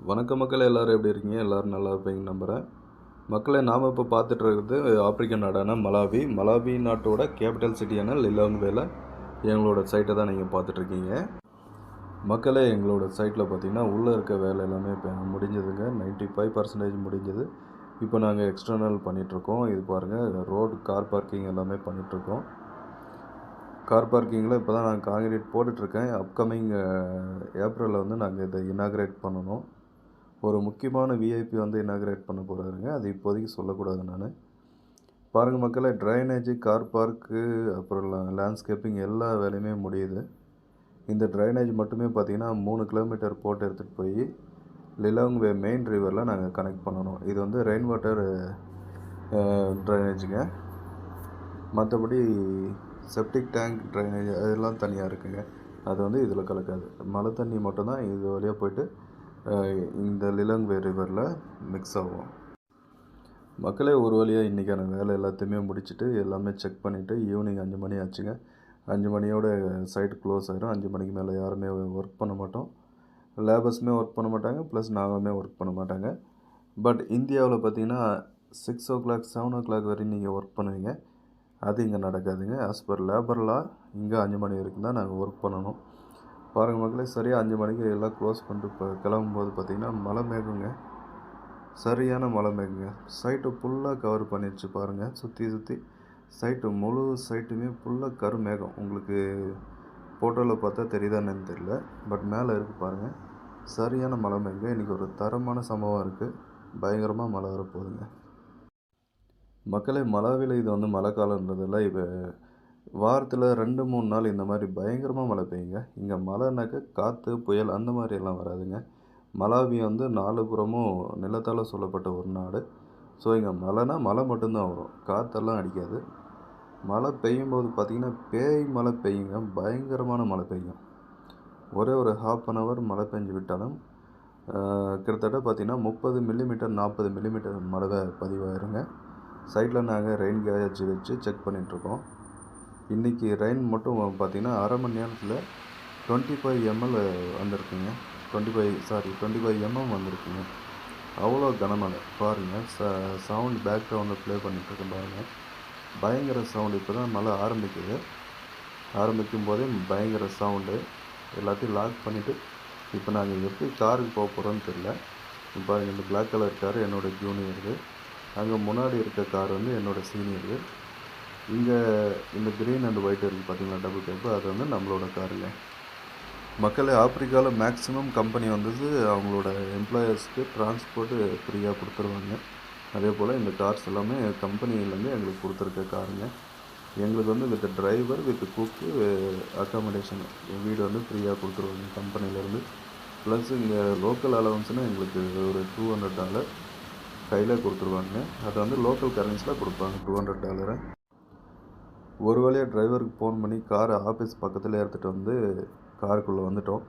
வணக்க மக்களே, எல்லோரும் எப்படி இருக்கீங்க? எல்லோரும் நல்லா இருப்பீங்கன்னு நம்புகிறேன். மக்களே, நாம் இப்போ பார்த்துட்டு இருக்கிறது ஆப்பிரிக்கன் நாடான மலாவி. மலாவி நாட்டோட கேபிட்டல் சிட்டியான லிலோங்வேல எங்களோட சைட்டை தான் நீங்கள் பார்த்துட்ருக்கீங்க. மக்களே, எங்களோட சைட்டில் பார்த்தீங்கன்னா உள்ளே இருக்க வேலை எல்லாமே இப்போ முடிஞ்சதுங்க. 95% முடிஞ்சது. இப்போ நாங்கள் எக்ஸ்டர்னல் பண்ணிகிட்ருக்கோம். இது பாருங்கள், ரோடு கார் பார்க்கிங் எல்லாமே பண்ணிகிட்ருக்கோம். கார் பார்க்கிங்கில் இப்போ தான் நான் காங்கிரீட் போட்டுட்ருக்கேன். அப்கமிங் ஏப்ரலில் வந்து நாங்கள் இதை இனாக்ரேட் பண்ணணும். ஒரு முக்கியமான விஐபி வந்து இனாக்ரேட் பண்ண போகிறாருங்க. அது இப்போதைக்கு சொல்லக்கூடாது. நான் பாருங்கள் மக்களே, ட்ரைனேஜு, கார் பார்க்கு, அப்புறம் லேண்ட்ஸ்கேப்பிங் எல்லா வேலையுமே முடியுது. இந்த ட்ரைனேஜ் மட்டுமே பார்த்திங்கன்னா 3 கிலோமீட்டர் போட்டு எடுத்துகிட்டு போய் லிலோங்வே மெயின் ரிவரில் நாங்கள் கனெக்ட் பண்ணணும். இது வந்து ரெயின் வாட்டர் ட்ரைனேஜுங்க. மற்றபடி செப்டிக் டேங்க் ட்ரைனேஜ் அதெல்லாம் தனியாக இருக்குங்க. அது வந்து இதில் கலக்காது. மழை தண்ணி மட்டும்தான் இது வழியாக போய்ட்டு இந்த லிலோங்வே ரிவரில் மிக்ஸ் ஆகும். மக்களே, ஒரு வழியாக இன்றைக்கான வேலை எல்லாத்தையுமே முடிச்சுட்டு எல்லாமே செக் பண்ணிவிட்டு ஈவினிங் 5 மணி ஆச்சுங்க. 5 மணியோட சைட் க்ளோஸ் ஆகிடும். 5 மணிக்கு மேலே யாருமே ஒர்க் பண்ண மாட்டோம். லேபர்ஸுமே ஒர்க் பண்ண மாட்டாங்க, ப்ளஸ் நாங்களுமே ஒர்க் பண்ண மாட்டாங்க. பட் இந்தியாவில் பார்த்தீங்கன்னா 6 o'clock 7 o'clock வரையும் நீங்கள் ஒர்க் பண்ணுவீங்க. அது இங்கே நடக்காதுங்க. ஆஸ் பர் லேபர் லா இங்கே 5 மணி வரைக்கும் தான் நாங்கள் ஒர்க் பண்ணணும். பாருங்கள் மக்களே, சரியாக 5 மணிக்கு எல்லாம் க்ளோஸ் பண்ணிட்டு இப்போ கிளம்பும்போது பார்த்திங்கன்னா மழை மேகங்க, சரியான மழை மேகங்க. சைட்டு ஃபுல்லாக கவர் பண்ணிடுச்சு பாருங்கள். சுற்றி சைட்டு முழு சைட்டுமே ஃபுல்லாக கருமேகம். உங்களுக்கு ஃபோட்டோவில் பார்த்தா தெரியுதான்னு தெரியல, பட் மேலே இருக்குது பாருங்கள். சரியான மழை மேகங்க. இன்றைக்கி ஒரு தரமான சம்பவம் இருக்குது. பயங்கரமாக மழை வரப்போகுதுங்க. மக்களே, மலாவியில் இது வந்து மழை காலன்றதில்ல. இப்போ வாரத்தில் 2-3 நாள் இந்த மாதிரி பயங்கரமாக மழை பெய்யுங்க. இங்கே மழைனாக்க காற்று, புயல் அந்த மாதிரியெல்லாம் வராதுங்க. மலாவி வந்து 4 புறமும் நிலத்தால் சூழப்பட்ட ஒரு நாடு. ஸோ இங்கே மழைனா மழை மட்டும்தான் வரும், காற்றெல்லாம் அடிக்காது. மழை பெய்யும்போது பார்த்திங்கன்னா பேய் மழை பெய்யுங்க. பயங்கரமான மழை பெய்யும். ஒரே ஒரு 1/2 hour மழை பெஞ்சு விட்டாலும் கிட்டத்தட்ட பார்த்திங்கன்னா 30 மில்லிமீட்டர் 40 மில்லிமீட்டர் மழை பதிவாயிருங்க. சைட்டில் நாங்கள் ரெயின் கேஜ் வச்சு செக் பண்ணிகிட்ருக்கோம். இன்றைக்கி ரெயின் மட்டும் பார்த்திங்கன்னா அரை மணி நேரத்தில் 25 ml வந்திருக்குங்க. 25 mm வந்திருக்குங்க. அவ்வளோ கனமழை பாருங்கள். சவுண்ட் பேக்ரவுண்டில் ப்ளே பண்ணிகிட்ருக்கேன் பாருங்கள். பயங்கர சவுண்டு. இப்போ தான் மழை ஆரம்பிக்கும் போதே பயங்கர சவுண்டு. எல்லாத்தையும் லாக் பண்ணிவிட்டு இப்போ நாங்கள் எப்படி காருக்கு போக போகிறோன்னு தெரியல. இப்போ பாருங்கள், இந்த பிளாக் கலர் கார் என்னோடய ஜூனியரு, அங்கே முன்னாடி இருக்க கார் வந்து என்னோடய சீனியரு, இங்கே இந்த க்ரீன் அண்ட் ஒயிட் இருக்குது பார்த்திங்களா, டபுள் டேப்பு, அது வந்து நம்மளோட காருங்க. மக்களே, ஆப்பிரிக்காவில் மேக்ஸிமம் கம்பெனி வந்தது அவங்களோட எம்ப்ளாயர்ஸ்க்கு டிரான்ஸ்போர்ட்டு ஃப்ரீயாக கொடுத்துருவாங்க. அதே போல் இந்த கார்ஸ் எல்லாமே கம்பெனிலேருந்து எங்களுக்கு கொடுத்துருக்க காருங்க. எங்களுக்கு வந்து with driver, with cook, accommodation, வீடு வந்து ஃப்ரீயாக கொடுத்துருவாங்க கம்பெனிலேருந்து. ப்ளஸ் இங்கே லோக்கல் அலவன்ஸ்னால் எங்களுக்கு ஒரு $200 கையில் கொடுத்துருவாங்க. அது வந்து லோக்கல் கரன்சியில் கொடுப்பாங்க $200. ஒரு வழியாக டிரைவருக்கு ஃபோன் பண்ணி காரை ஆஃபீஸ் பக்கத்தில் எடுத்துகிட்டு வந்து காருக்குள்ளே வந்துட்டோம்.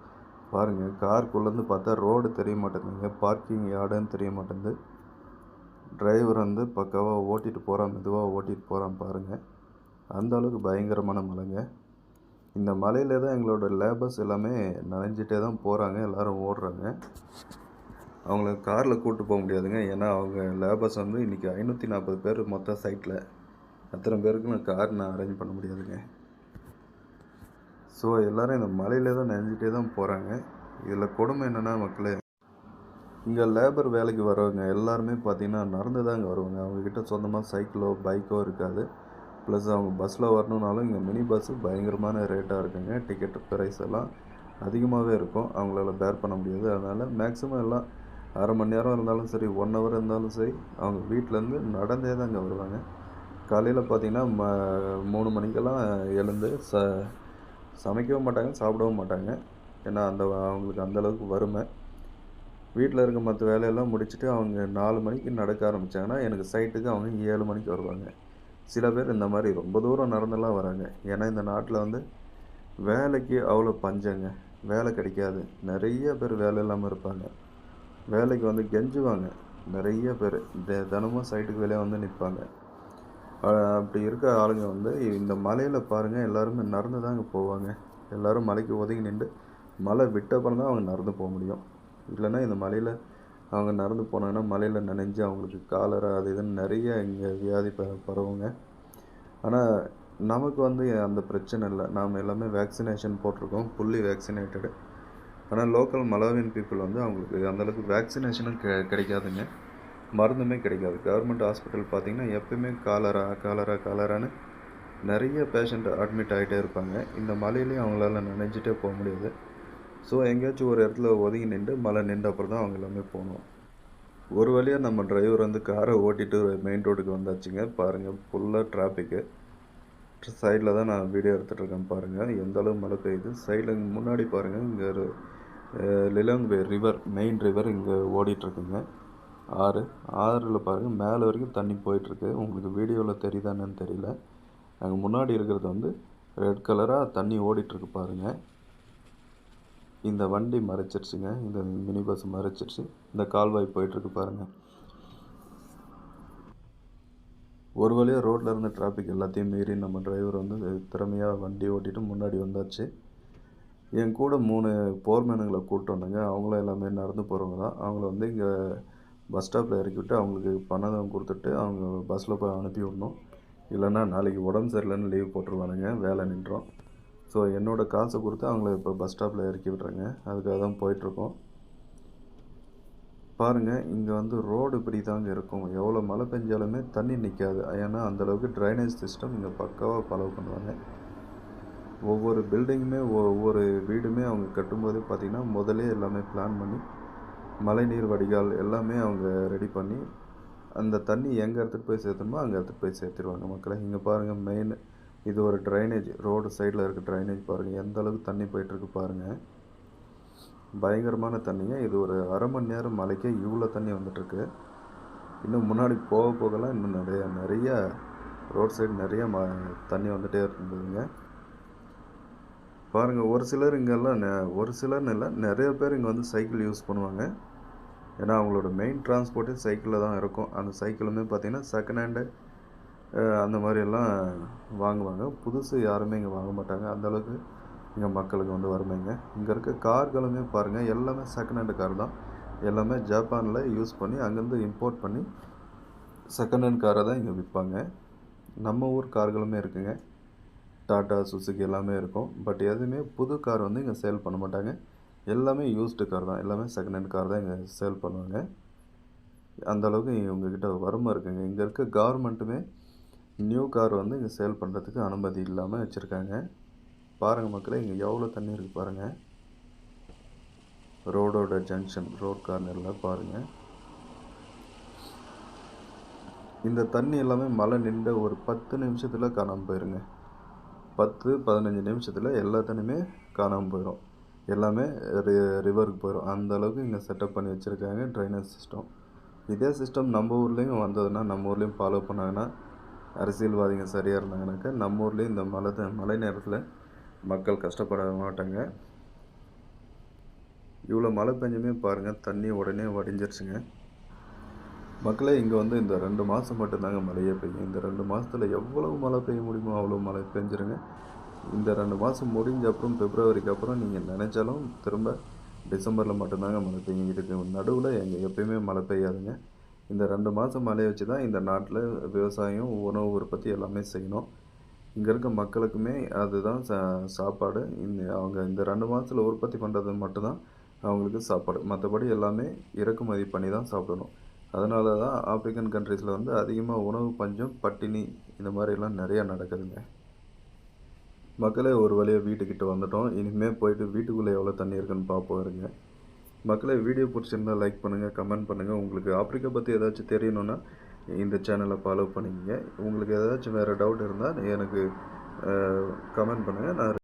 பாருங்கள், காருக்குள்ளேருந்து பார்த்தா ரோடு தெரிய மாட்டேங்குதுங்க, பார்க்கிங் யார்டுன்னு தெரிய மாட்டேங்குது. டிரைவர் வந்து பக்காவாக ஓட்டிகிட்டு போகிறான், மெதுவாக ஓட்டிகிட்டு போகிறான் பாருங்கள். அந்த அளவுக்கு பயங்கரமான மழைங்க. இந்த மலையில் தான் எங்களோட லேபர்ஸ் எல்லாமே நனைஞ்சிட்டே தான் போகிறாங்க. எல்லோரும் ஓடுறாங்க. அவங்கள காரில் கூப்பிட்டு போக முடியாதுங்க. ஏன்னா அவங்க லேபர்ஸ் வந்து இன்றைக்கி 540 பேர் மொத்த சைட்டில். அத்தனை பேருக்கு நான் அரேஞ்ச் பண்ண முடியாதுங்க. ஸோ எல்லோரும் இந்த மலையிலே தான் நனைஞ்சிட்டே தான் போகிறாங்க. இதில் கொடுமை என்னென்னா மக்களே, இங்கே லேபர் வேலைக்கு வரவங்க எல்லாருமே பார்த்திங்கன்னா நடந்து தாங்க வருவாங்க. அவங்கக்கிட்ட சொந்தமாக சைக்கிளோ பைக்கோ இருக்காது. ப்ளஸ் அவங்க பஸ்ஸில் வரணுன்னாலும் இங்கே மினி பஸ்ஸு பயங்கரமான ரேட்டாக இருக்குங்க. டிக்கெட் ப்ரைஸ் எல்லாம் அதிகமாகவே இருக்கும். அவங்களால பேர் பண்ண முடியாது. அதனால் மேக்ஸிமம் எல்லாம் அரை மணி நேரம் இருந்தாலும் சரி, 1 hour இருந்தாலும் சரி, அவங்க வீட்டிலேருந்து நடந்தே தாங்க வருவாங்க. காலையில் பார்த்திங்கன்னா 3 மணிக்கெல்லாம் எழுந்து சமைக்கவும் மாட்டாங்க, சாப்பிடவும் மாட்டாங்க. ஏன்னா அவங்களுக்கு அந்தளவுக்கு வறுமை. வீட்டில் இருக்க மற்ற வேலையெல்லாம் முடிச்சுட்டு அவங்க 4 மணிக்கு நடக்க ஆரம்பித்தாங்கன்னா எனக்கு சைட்டுக்கு அவங்க 7 மணிக்கு வருவாங்க. சில பேர் இந்த மாதிரி ரொம்ப தூரம் நடந்தெல்லாம் வராங்க. ஏன்னா இந்த நாட்டில் வந்து வேலைக்கு அவ்வளோ பஞ்சங்க. வேலை கிடைக்காது. நிறைய பேர் வேலை இல்லாமல் இருப்பாங்க. வேலைக்கு வந்து கெஞ்சுவாங்க நிறைய பேர். தினமும் சைட்டுக்கு வெளியே வந்து நிற்பாங்க. அப்படி இருக்க ஆளுங்க வந்து இந்த மலையில் பாருங்கள், எல்லாருமே நடந்து தாங்க போவாங்க. எல்லோரும் மலைக்கு ஒதுங்கி நின்று மழை விட்ட அப்புறம் தான் அவங்க நடந்து போக முடியும். இல்லைன்னா இந்த மலையில் அவங்க நடந்து போனாங்கன்னா மலையில் நனைஞ்சு அவங்களுக்கு காலரா அது இதுன்னு நிறைய இங்கே வியாதி பரவுங்க. ஆனால் நமக்கு வந்து அந்த பிரச்சனை இல்லை. நாம் எல்லாமே வேக்சினேஷன் போட்டிருக்கோம், ஃபுல்லி வேக்சினேட்டடு. ஆனால் லோக்கல் மலாவியன் பீப்புள் வந்து அவங்களுக்கு அந்தளவுக்கு வேக்சினேஷனும் கிடைக்காதுங்க, மருந்துமே கிடைக்காது. கவர்மெண்ட் ஹாஸ்பிட்டல் பார்த்திங்கன்னா எப்பயுமே காலரான்னு நிறைய பேஷண்ட் அட்மிட் ஆகிட்டே இருப்பாங்க. இந்த மலையிலையும் அவங்களால நனைஞ்சிட்டே போக முடியாது. ஸோ எங்கேயாச்சும் ஒரு இடத்துல ஒதுங்கி நின்று மழை நின்ற அப்புறம் தான் அவங்க எல்லாமே போகணும். ஒரு வழியாக நம்ம டிரைவர் வந்து காரை ஓட்டிகிட்டு மெயின் ரோடுக்கு வந்தாச்சுங்க. பாருங்கள், ஃபுல்லாக டிராஃபிக்கு. சைடில் தான் நான் வீடியோ எடுத்துகிட்ருக்கேன். பாருங்கள் எந்த அளவு மழை பெய்யுது. சைடில் முன்னாடி பாருங்கள், இங்கே ஒரு லிலங்வே ரிவர், மெயின் ரிவர் இங்கே ஓடிட்டுருக்குங்க. ஆறில் பாருங்கள் மேலே வரைக்கும் தண்ணி போயிட்டுருக்கு. உங்களுக்கு வீடியோவில் தெரியுதானு தெரியல. அங்கே முன்னாடி இருக்கிறது வந்து ரெட் கலராக தண்ணி ஓடிட்டுருக்கு பாருங்கள். இந்த வண்டி மறைச்சிருச்சுங்க, இந்த மினி பஸ் மறைச்சிருச்சு. இந்த கால்வாய் போயிட்டுருக்கு பாருங்கள். ஒரு வழியாக ரோட்டில் இருந்த டிராஃபிக் எல்லாத்தையும் மீறி நம்ம டிரைவர் வந்து திறமையாக வண்டி ஓட்டிட்டு முன்னாடி வந்தாச்சு. என் கூட 3 போர்மேனுங்களை கூப்பிட்டு வந்தாங்க. அவங்களும் எல்லாமே நடந்து போகிறவங்க தான். அவங்கள வந்து இங்கே பஸ் ஸ்டாப்பில் இறக்கி விட்டு அவங்களுக்கு பணம் கொடுத்துட்டு அவங்க பஸ்ஸில் போய் அனுப்பி விடணும். இல்லைன்னா நாளைக்கு உடம்பு சரியில்லைன்னு லீவ் போட்டுருவானுங்க, வேலை நின்றோம். ஸோ என்னோடய காசை கொடுத்து அவங்கள இப்போ பஸ் ஸ்டாப்பில் இறக்கி விட்றேங்க. அதுக்காக தான் போயிட்டுருக்கோம். பாருங்கள், இங்கே வந்து ரோடு இப்படி தாங்க இருக்கும். எவ்வளோ மழை பெஞ்சாலுமே தண்ணி நிற்காது. ஏன்னா அந்தளவுக்கு ட்ரைனேஜ் சிஸ்டம் இங்கே பக்காவாக ஃபாலோ பண்ணுவாங்க. ஒவ்வொரு பில்டிங்குமே ஒவ்வொரு வீடுமே அவங்க கட்டும்போதே பார்த்திங்கன்னா முதலே எல்லாமே பிளான் பண்ணி மழைநீர் வடிகால் எல்லாமே அவங்க ரெடி பண்ணி அந்த தண்ணி எங்கே எடுத்துகிட்டு போய் சேர்த்தணுமோ அங்கே எடுத்துகிட்டு போய் சேர்த்துருவாங்க மக்களை. இங்கே பாருங்கள், மெயின் இது ஒரு ட்ரைனேஜ், ரோடு சைடில் இருக்க ட்ரைனேஜ் பாருங்கள் எந்த அளவுக்கு தண்ணி போயிட்டுருக்கு பாருங்கள். பயங்கரமான தண்ணிங்க. இது ஒரு அரை மணி நேரம் மழைக்கே இவ்வளோ தண்ணி வந்துட்டுருக்கு. இன்னும் முன்னாடி போகலாம் இன்னும் நிறைய ரோட் சைடு நிறைய தண்ணி வந்துகிட்டே இருந்ததுங்க. பாருங்கள், ஒரு சிலர் இங்கெல்லாம் ஒரு சிலர்னு இல்லை, நிறைய பேர் இங்கே வந்து சைக்கிள் யூஸ் பண்ணுவாங்க. ஏன்னா அவங்களோட மெயின் டிரான்ஸ்போர்ட்டே சைக்கிளில் தான் இருக்கும். அந்த சைக்கிளுமே பார்த்திங்கன்னா செகண்ட் ஹேண்டு அந்த மாதிரியெல்லாம் வாங்குவாங்க. புதுசு யாருமே இங்கே வாங்க மாட்டாங்க. அந்தளவுக்கு இங்கே மக்களுக்கு வந்து வறுமைங்க. இங்கே இருக்க கார்களுமே பாருங்கள் எல்லாமே செகண்ட் ஹேண்டு கார் தான். எல்லாமே ஜப்பானில் யூஸ் பண்ணி அங்கேருந்து இம்போர்ட் பண்ணி செகண்ட் ஹேண்ட் காரை தான் இங்கே விற்பாங்க. நம்ம ஊர் கார்களுமே இருக்குங்க, டாட்டா, சுசுகி எல்லாமே இருக்கும். பட் எதுவுமே புது கார் வந்து இங்கே சேல் பண்ண மாட்டாங்க. எல்லாமே யூஸ்டு கார் தான், எல்லாமே செகண்ட் ஹேண்ட் கார் தான் இங்கே சேல் பண்ணுவாங்க. அந்தளவுக்கு இவங்கக்கிட்ட வறுமை இருக்குங்க. இங்கே இருக்க கவர்மெண்ட்டுமே நியூ கார் வந்து இங்கே சேல் பண்ணுறதுக்கு அனுமதி இல்லாமல் வச்சுருக்காங்க. பாருங்கள் மக்களே, இங்கே எவ்வளோ தண்ணி இருக்குது பாருங்கள். ரோடோட ஜங்ஷன், ரோட் கார்னரில் பாருங்கள். இந்த தண்ணி எல்லாமே மழை நின்ற ஒரு 10 நிமிஷத்தில் காணாமல் போயிருங்க. 10-15 நிமிஷத்தில் எல்லா தண்ணியுமே காணாமல் போயிடும். எல்லாமே ரிவருக்கு போயிடும். அந்த அளவுக்கு இங்கே செட்டப் பண்ணி வச்சுருக்காங்க ட்ரைனேஜ் சிஸ்டம். இதே சிஸ்டம் நம்ம ஊர்லேயும் வந்ததுன்னா, நம்ம ஊர்லேயும் ஃபாலோ பண்ணாங்கன்னா, அரசியல்வாதிங்க சரியாக இருந்தாங்கனாக்கா நம்ம ஊர்லேயும் இந்த மழை நேரத்தில் மக்கள் கஷ்டப்பட மாட்டாங்க. இவ்வளோ மழை பெஞ்சுமே பாருங்கள் தண்ணி உடனே வடிஞ்சிருச்சுங்க. மக்களே, இங்கே வந்து இந்த 2 மாதம் மட்டும்தாங்க மழையே பெய்யும். இந்த 2 மாதத்தில் எவ்வளவு மழை பெய்ய முடியுமோ அவ்வளோ மழை பெஞ்சிருங்க. இந்த 2 மாதம் முடிஞ்ச அப்புறம் பிப்ரவரிக்கு அப்புறம் நீங்கள் நினச்சாலும் திரும்ப டிசம்பரில் மட்டும்தாங்க மழை பெய்யும். இதுக்கு நடுவில் எப்பயுமே மழை பெய்யாதுங்க. இந்த 2 மாதம் மழையை வச்சு தான் இந்த நாட்டில் விவசாயம், உணவு உற்பத்தி எல்லாமே செய்யணும். இங்கே இருக்க மக்களுக்குமே அதுதான் சாப்பாடு. அவங்க இந்த 2 மாதத்தில் உற்பத்தி பண்ணுறது மட்டும்தான் அவங்களுக்கு சாப்பாடு. மற்றபடி எல்லாமே இறக்குமதி பண்ணி தான் சாப்பிடணும். அதனால தான் ஆப்பிரிக்கன் கண்ட்ரீஸில் வந்து அதிகமாக உணவு பஞ்சம், பட்டினி இந்த மாதிரிலாம் நிறையா நடக்குதுங்க. மக்களே, ஒரு வழியாக வீட்டுக்கிட்ட வந்துட்டோம். இனிமேல் போயிட்டு வீட்டுக்குள்ளே எவ்வளோ தண்ணி இருக்குன்னு பார்ப்போம் இருங்க. மக்களே, வீடியோ பிடிச்சிருந்தால் லைக் பண்ணுங்கள், கமெண்ட் பண்ணுங்கள். உங்களுக்கு ஆப்பிரிக்கா பற்றி ஏதாச்சும் தெரியணுன்னா இந்த சேனலை ஃபாலோ பண்ணிக்கங்க. உங்களுக்கு ஏதாச்சும் வேறு டவுட் இருந்தால் எனக்கு கமெண்ட் பண்ணுங்கள். நான்